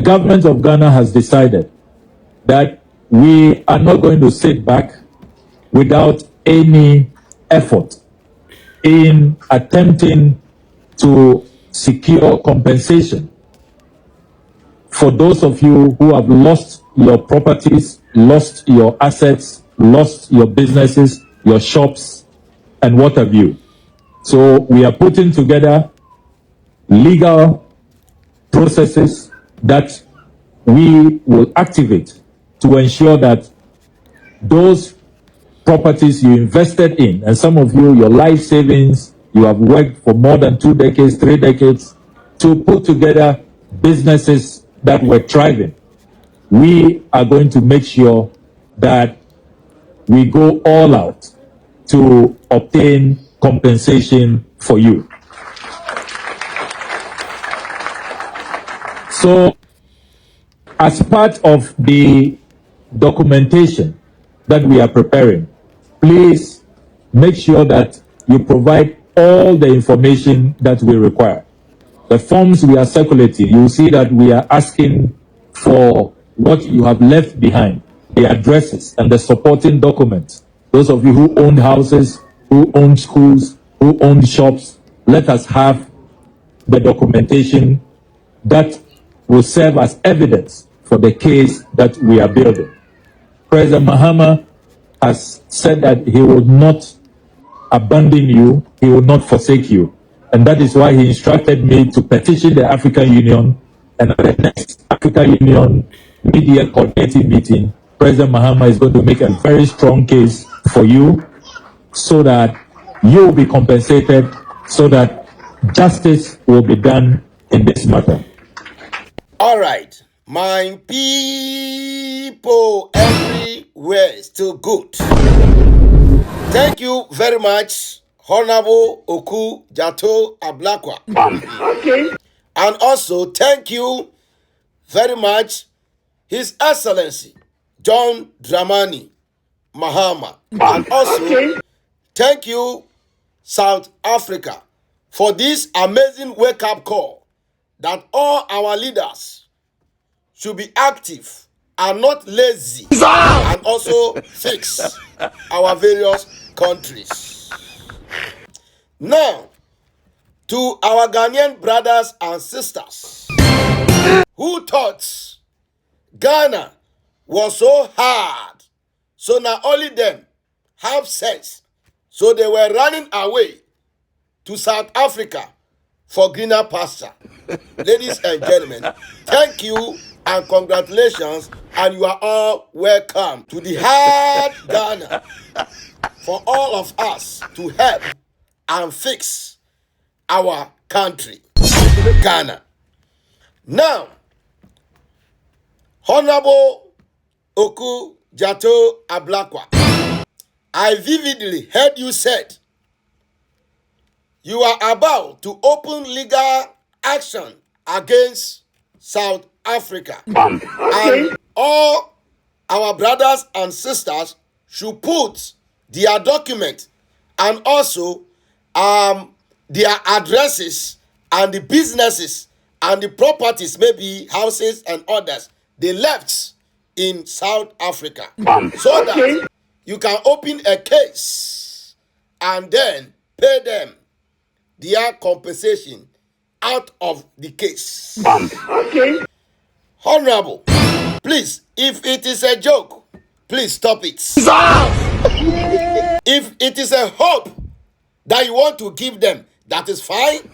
The government of Ghana has decided that we are not going to sit back without any effort in attempting to secure compensation for those of you who have lost your properties, lost your assets, lost your businesses, your shops, and what have you. So we are putting together legal processes that we will activate to ensure that those properties you invested in, and some of you, your life savings, you have worked for more than 2 decades, 3 decades, to put together businesses that were thriving. We are going to make sure that we go all out to obtain compensation for you. So, as part of the documentation that we are preparing, please make sure that you provide all the information that we require. The forms we are circulating, you will see that we are asking for what you have left behind, the addresses and the supporting documents. Those of you who own houses, who own schools, who own shops, let us have the documentation that will serve as evidence for the case that we are building. President Mahama has said that he will not abandon you, he will not forsake you. And that is why he instructed me to petition the African Union, and at the next African Union media coordinating meeting, President Mahama is going to make a very strong case for you so that you will be compensated, so that justice will be done in this matter. All right, my people everywhere is still good. Thank you very much, Honorable Oku Jato Ablakwa. Okay. And also thank you very much, His Excellency John Dramani Mahama. And also thank you, South Africa, for this amazing wake-up call that all our leaders should be active and not lazy, and also fix our various countries. Now, to our Ghanaian brothers and sisters who thought Ghana was so hard, so not only them have sense, so they were running away to South Africa for greener pasture. Ladies and gentlemen, thank you and congratulations, and you are all welcome to the hard Ghana for all of us to help and fix our country, Ghana. Now, Honorable Oku Jato Ablakwa, I vividly heard you said you are about to open legal action against South Africa. And all our brothers and sisters should put their document and also their addresses and the businesses and the properties, maybe houses and others, they left in South Africa. So that you can open a case and then pay them their compensation out of the case. Honorable, please, if it is a joke, please stop it. If it is a hope that you want to give them, that is fine.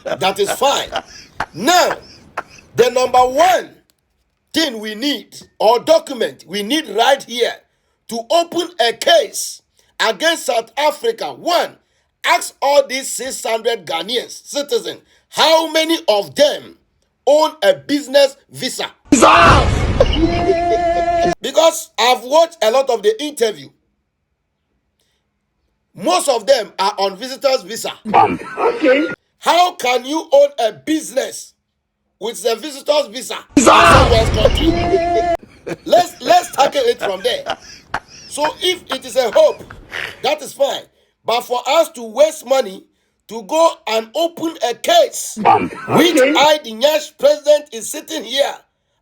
That is fine. Now, the number one thing we need, or document we need right here to open a case against South Africa. One, ask all these 600 Ghanaians citizens, how many of them own a business visa? Because I've watched a lot of the interview. Most of them are on visitors visa. How can you own a business with a visitors visa in someone's country? Let's tackle it from there. So if it is a hope, that is fine. But for us to waste money to to go and open a case, which I, the Nyash president, is sitting here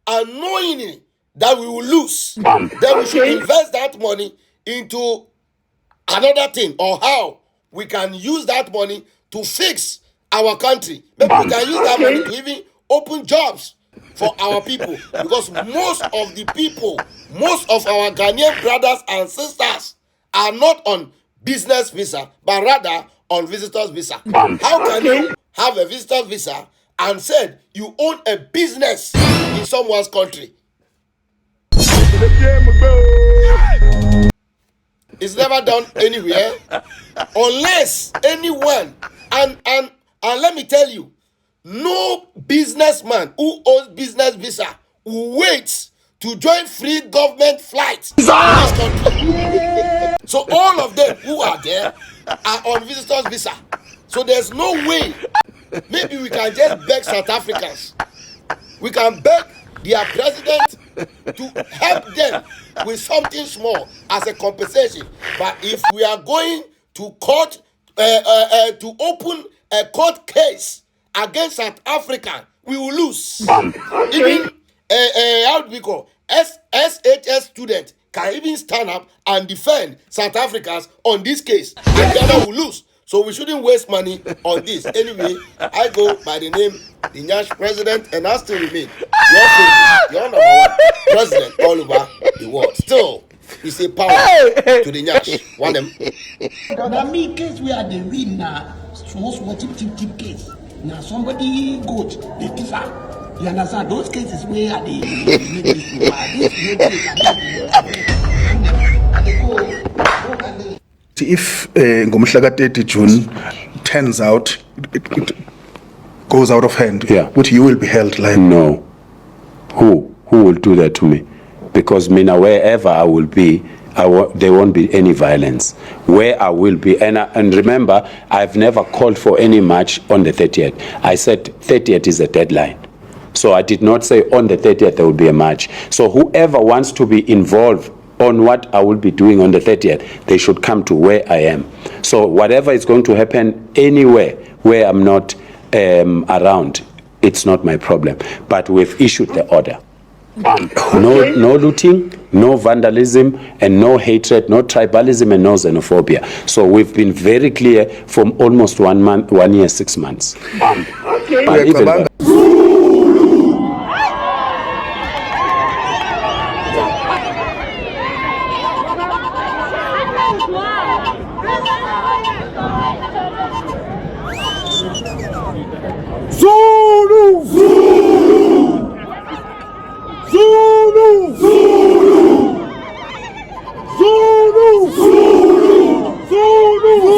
and knowing that we will lose. Then we should invest that money into another thing, or how we can use that money to fix our country. Maybe we can use that money to even open jobs for our people, because most of the people, most of our Ghanaian brothers and sisters are not on business visa, but rather on visitors visa. How can you have a visitor's visa and said you own a business in someone's country? It's never done anywhere unless anyone, and let me tell you, no businessman who owns business visa who waits to join free government flights in this country. So all of them who are there are on visitors visa. So there's no way. Maybe we can just beg South Africans. We can beg their president to help them with something small as a compensation. But if we are going to court, to open a court case against South Africa, we will lose. Even how do we call SHS student can even stand up and defend South Africans on this case, and the other will lose. So we shouldn't waste money on this. Anyway, I go by the name the Nyash president, and I still remain your favorite, your number one president all over the world. Still, we say power to the Nyash. One them. Now me case we are the win now. Small tip case. Now somebody goat the teacher. You understand? Those cases where are the if ngomhla 30 June turns out it goes out of hand, but you will be held liable. No. Who will do that to me? Because wherever I will be, there won't be any violence. Where I will be, and remember, I've never called for any march on the 30th. I said 30th is a deadline. So I did not say on the 30th there will be a march. So whoever wants to be involved on what I will be doing on the 30th, they should come to where I am. So whatever is going to happen anywhere where I'm not around, it's not my problem. But we've issued the order. No looting, no vandalism, and no hatred, no tribalism, and no xenophobia. So we've been very clear from almost 1 year, 6 months. But even Zulu! Zulu! Zulu! Zulu! Zulu! Zulu! Zulu!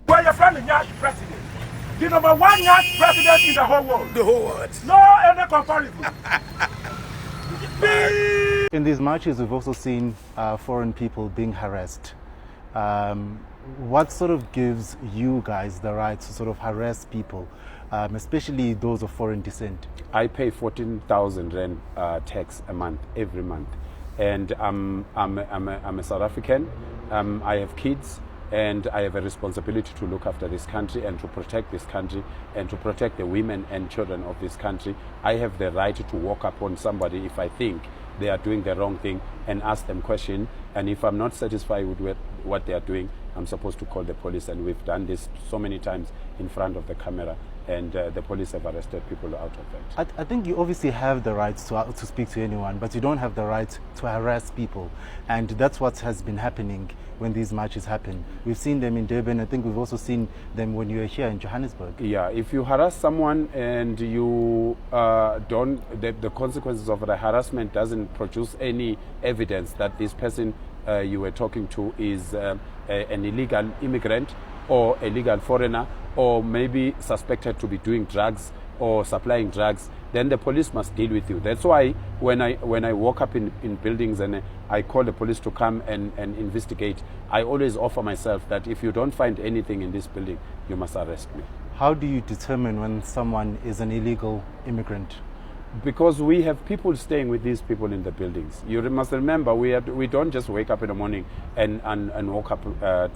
We're your friend, the Nyash president. The number one Nyash president in the whole world. The whole world. No any comparison. In these marches, we've also seen foreign people being harassed. What sort of gives you guys the right to sort of harass people especially those of foreign descent? I pay 14,000 rand tax a month, every month, and I'm a South African. I have kids, and I have a responsibility to look after this country and to protect this country and to protect the women and children of this country. I have the right to walk up on somebody if I think they are doing the wrong thing and ask them questions. And if I'm not satisfied with what they are doing, I'm supposed to call the police. And we've done this so many times in front of the camera, and the police have arrested people out of it. I think you obviously have the right to speak to anyone, but you don't have the right to harass people. And that's what has been happening when these marches happen. We've seen them in Durban. I think we've also seen them when you were here in Johannesburg. Yeah, if you harass someone and you the consequences of the harassment doesn't produce any evidence that this person you were talking to is an illegal immigrant or a legal foreigner, or maybe suspected to be doing drugs or supplying drugs, then the police must deal with you. That's why when I walk up in buildings and I call the police to come and investigate, I always offer myself that if you don't find anything in this building, you must arrest me. How do you determine when someone is an illegal immigrant? Because we have people staying with these people in the buildings. You must remember, we don't just wake up in the morning and walk up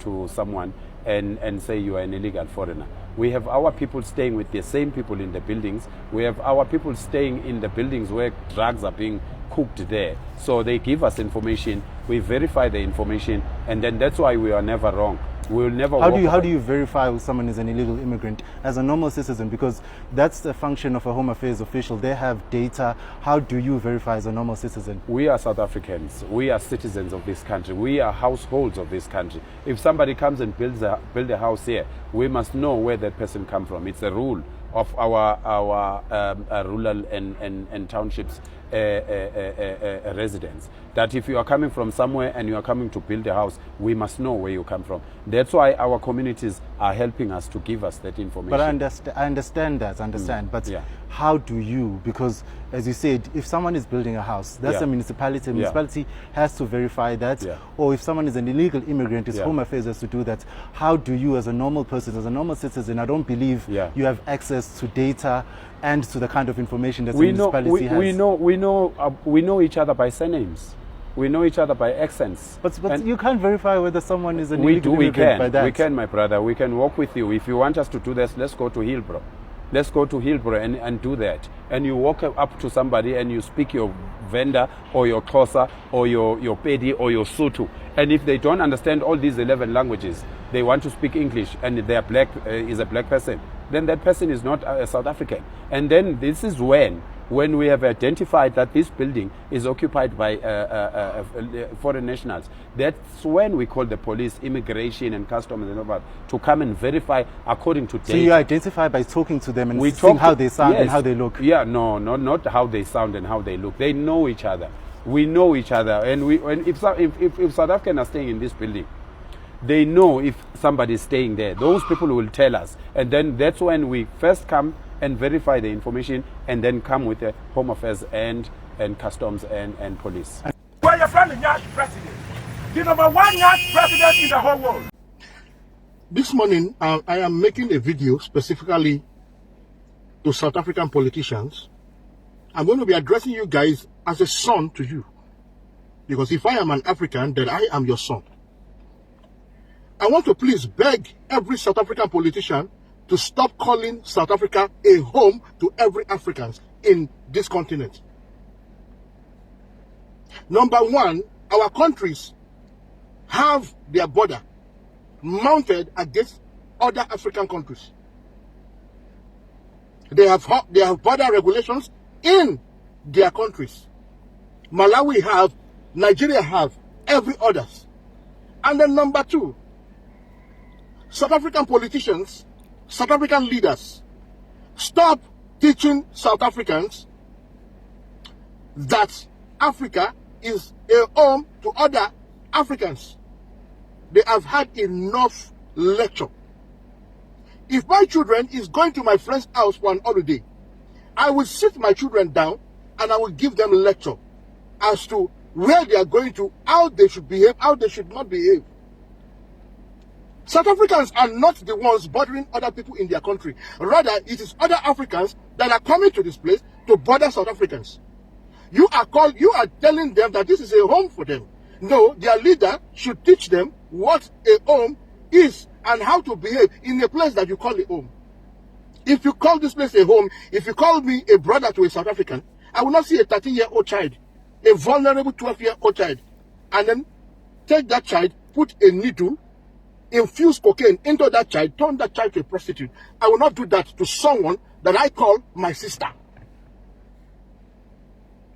to someone and say you are an illegal foreigner. We have our people staying with the same people in the buildings. We have our people staying in the buildings where drugs are being cooked there. So they give us information, we verify the information, and then that's why we are never wrong. We'll never. How do you verify if someone is an illegal immigrant as a normal citizen? Because that's the function of a Home Affairs official. They have data. How do you verify as a normal citizen? We are South Africans. We are citizens of this country. We are households of this country. If somebody comes and build a house here, we must know where that person come from. It's a rule of our rural and townships residents, that if you are coming from somewhere and you are coming to build a house, we must know where you come from. That's why our communities are helping us to give us that information. But I understand that, but yeah. How do you, because as you said, if someone is building a house, that's a municipality. The municipality has to verify that. Yeah. Or if someone is an illegal immigrant, it's Home Affairs has to do that. How do you, as a normal person, as a normal citizen, I don't believe you have access to data and to the kind of information that the municipality has. We know each other by surnames. We know each other by accents. But you can't verify whether someone is an illegal immigrant by that. We can, my brother. We can walk with you. If you want us to do this, let's go to Hillbrow. Let's go to Hillbrow and do that. And you walk up to somebody and you speak your Venda or your Xhosa or your Pedi or your Sotho. And if they don't understand all these 11 languages, they want to speak English, and they are black, is a black person, then that person is not a South African. And then this is when we have identified that this building is occupied by foreign nationals, that's when we call the police, immigration and customs and all that, to come and verify according to data. So you identify by talking to them and seeing how they sound and how they look? Yeah, no, not how they sound and how they look. They know each other. We know each other. And if South Africans are staying in this building, they know if somebody is staying there. Those people will tell us. And then that's when we first come and verify the information, and then come with the Home Affairs and Customs and Police. We're your friend, the Nyash president. The #1 Nyash president in the whole world. This morning, I am making a video specifically to South African politicians. I'm going to be addressing you guys as a son to you. Because if I am an African, then I am your son. I want to please beg every South African politician to stop calling South Africa a home to every African in this continent. Number one, our countries have their border mounted against other African countries. They have border regulations in their countries. Malawi have, Nigeria have, every others. And then number two, South African politicians, South African leaders, stop teaching South Africans that Africa is a home to other Africans. They have had enough lecture. If my children is going to my friend's house for an holiday, I will sit my children down and I will give them a lecture as to where they are going to, how they should behave, how they should not behave. South Africans are not the ones bothering other people in their country. Rather, it is other Africans that are coming to this place to bother South Africans. You are telling them that this is a home for them. No, their leader should teach them what a home is and how to behave in a place that you call a home. If you call this place a home, if you call me a brother to a South African, I will not see a 13-year-old child, a vulnerable 12-year-old child, and then take that child, put a needle, infuse cocaine into that child, turn that child to a prostitute. I will not do that to someone that I call my sister.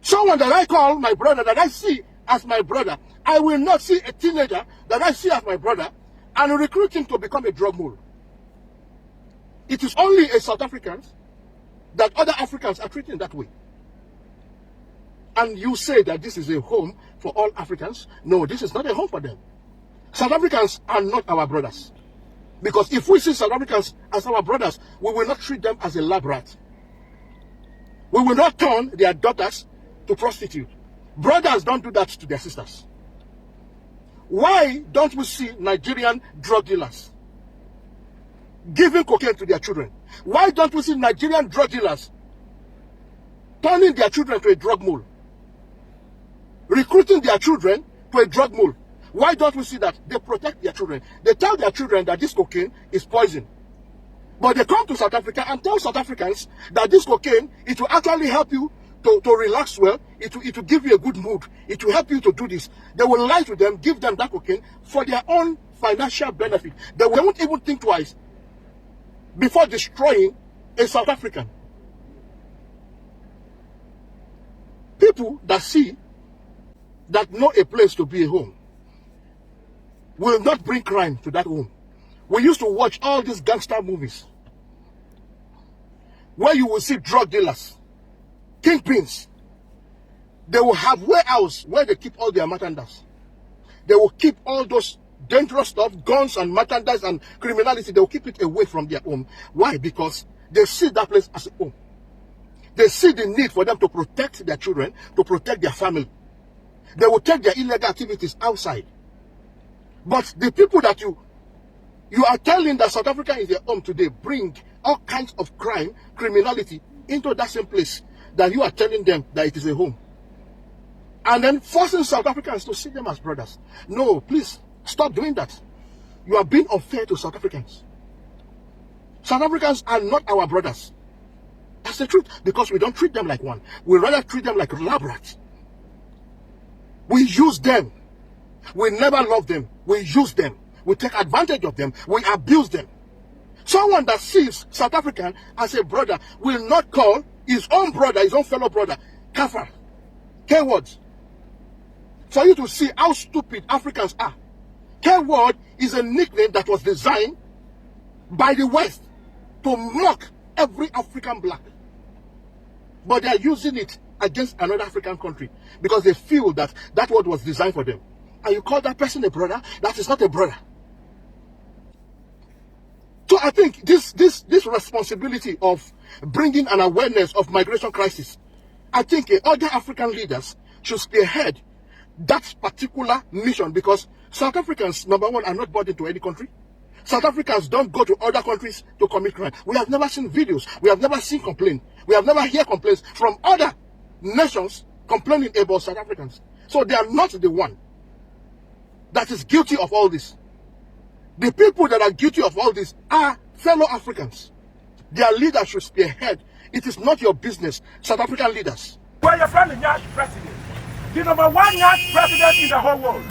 Someone that I call my brother, that I see as my brother. I will not see a teenager that I see as my brother and recruit him to become a drug mule. It is only a South Africans that other Africans are treating that way. And you say that this is a home for all Africans. No, this is not a home for them. South Africans are not our brothers. Because if we see South Africans as our brothers, we will not treat them as a lab rat. We will not turn their daughters to prostitute. Brothers don't do that to their sisters. Why don't we see Nigerian drug dealers giving cocaine to their children? Why don't we see Nigerian drug dealers turning their children to a drug mule? Recruiting their children to a drug mule. Why don't we see that? They protect their children. They tell their children that this cocaine is poison. But they come to South Africa and tell South Africans that this cocaine, it will actually help you to relax well. It will give you a good mood. It will help you to do this. They will lie to them, give them that cocaine for their own financial benefit. They won't even think twice before destroying a South African. People that see that know a place to be a home will not bring crime to that home. We used to watch all these gangster movies where you will see drug dealers, kingpins. They will have warehouse where they keep all their merchandise. They will keep all those dangerous stuff, guns and merchandise and criminality. They will keep it away from their home. Why? Because they see that place as a home. They see the need for them to protect their children, to protect their family. They will take their illegal activities outside. But the people that you are telling that South Africa is their home today bring all kinds of crime, criminality into that same place that you are telling them that it is a home. And then forcing South Africans to see them as brothers. No, please, stop doing that. You are being unfair to South Africans. South Africans are not our brothers. That's the truth, because we don't treat them like one. We rather treat them like lab rats. We use them. We never love them. We use them. We take advantage of them. We abuse them. Someone that sees South African as a brother will not call his own brother, his own fellow brother, kafir, K-words. For you to see how stupid Africans are. K-word is a nickname that was designed by the West to mock every African black. But they are using it against another African country because they feel that that word was designed for them. And you call that person a brother? That is not a brother. So I think this responsibility of bringing an awareness of migration crisis, I think other African leaders should spearhead that particular mission, because South Africans, number one, are not brought into any country. South Africans don't go to other countries to commit crime. We have never seen videos. We have never seen complaints. We have never heard complaints from other nations complaining about South Africans. So they are not the one that is guilty of all this. The people that are guilty of all this are fellow Africans. Their leaders should spearhead. It is not your business, South African leaders. Where your friend Nyash president, the #1 Nyash president in the whole world.